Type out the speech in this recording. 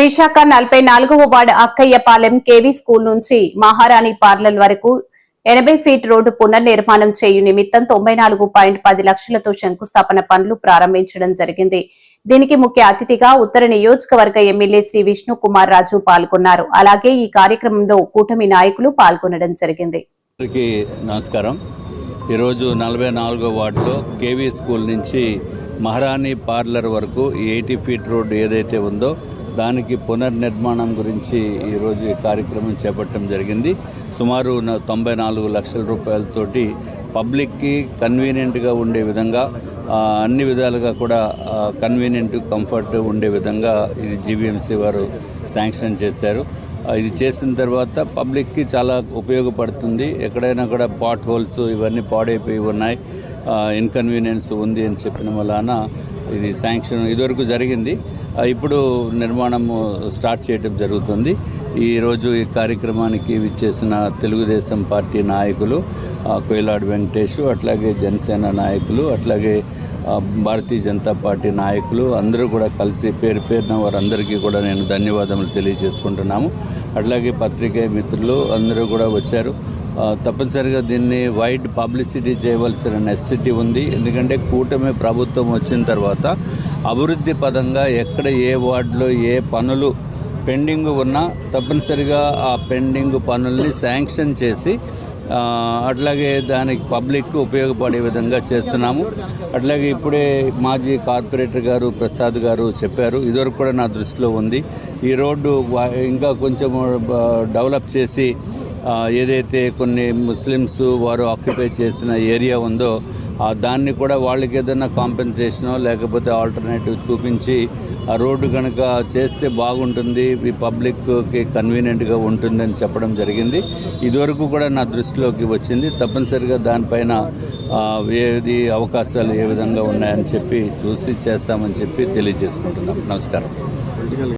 విశాఖ 44వ ward Akkayyapalem KV school నుంచి Maharani parlour వరకు 80 ఫీట్ రోడ్డు పునర్నిర్మాణం చేయు నిమిత్తం 94.10 లక్షలతో శంకుస్థాపన పనులు ప్రారంభించడం జరిగింది. దీనికి ముఖ్య అతిథిగా ఉత్తర నియోజకవర్గ ఎమ్మెల్యే శ్రీ విష్ణు కుమార్ రాజు పాల్గొన్నారు. అలాగే ఈ కార్యక్రమంలో కూటమి నాయకులు పాల్గొనడం జరిగింది. నమస్కారం. ఈరోజు 44వ వార్డులో కేవీ స్కూల్ నుంచి మహారాణి పార్లర్ వరకు 80 ఫీట్ రోడ్డు ఏదైతే ఉందో దానికి పునర్నిర్మాణం గురించి ఈరోజు ఈ కార్యక్రమం చేపట్టడం జరిగింది. సుమారు 94 లక్షల రూపాయలతోటి పబ్లిక్కి కన్వీనియంట్గా ఉండే విధంగా అన్ని విధాలుగా కూడా కన్వీనియంట్ కంఫర్ట్ ఉండే విధంగా ఇది జీవీఎంసీ వారు శాంక్షన్ చేశారు. ఇది చేసిన తర్వాత పబ్లిక్కి చాలా ఉపయోగపడుతుంది. ఎక్కడైనా కూడా పాట్ హోల్స్ ఇవన్నీ పాడైపోయి ఉన్నాయి, ఇన్కన్వీనియన్స్ ఉంది అని చెప్పిన వలన ఇది శాంక్షన్ ఇదివరకు జరిగింది. ఇప్పుడు నిర్మాణం స్టార్ట్ చేయడం జరుగుతుంది. ఈరోజు ఈ కార్యక్రమానికి విచ్చేసిన తెలుగుదేశం పార్టీ నాయకులు కోయిలాడి వెంకటేష్, అట్లాగే జనసేన నాయకులు, అట్లాగే భారతీయ జనతా పార్టీ నాయకులు అందరూ కూడా కలిసి పేరు పేరున వారందరికీ కూడా నేను ధన్యవాదములు తెలియజేసుకుంటున్నాము. అట్లాగే పత్రికా మిత్రులు అందరూ కూడా వచ్చారు. తప్పనిసరిగా దీన్ని వైడ్ పబ్లిసిటీ చేయవలసిన నెసెసిటీ ఉంది. ఎందుకంటే కూటమి ప్రభుత్వం వచ్చిన తర్వాత అభివృద్ధి పదంగా ఎక్కడ ఏ వార్డులో ఏ పనులు పెండింగ్ ఉన్నా తప్పనిసరిగా ఆ పెండింగ్ పనుల్ని శాంక్షన్ చేసి అట్లాగే దానికి పబ్లిక్ ఉపయోగపడే విధంగా చేస్తున్నాము. అట్లాగే ఇప్పుడే మాజీ కార్పొరేటర్ గారు ప్రసాద్ గారు చెప్పారు, ఇదివరకు కూడా నా దృష్టిలో ఉంది. ఈ రోడ్డు ఇంకా కొంచెం డెవలప్ చేసి ఏదైతే కొన్ని ముస్లిమ్స్ వారు ఆక్యుపై చేసిన ఏరియా ఉందో దాన్ని కూడా వాళ్ళకి ఏదైనా కాంపెన్సేషనో లేకపోతే ఆల్టర్నేటివ్ చూపించి ఆ రోడ్డు కనుక చేస్తే బాగుంటుంది, ఈ పబ్లిక్కి కన్వీనియంట్గా ఉంటుందని చెప్పడం జరిగింది. ఇదివరకు కూడా నా దృష్టిలోకి వచ్చింది. తప్పనిసరిగా దానిపైన ఏది అవకాశాలు ఏ విధంగా ఉన్నాయని చెప్పి చూసి చేస్తామని చెప్పి తెలియజేసుకుంటున్నాం. నమస్కారం.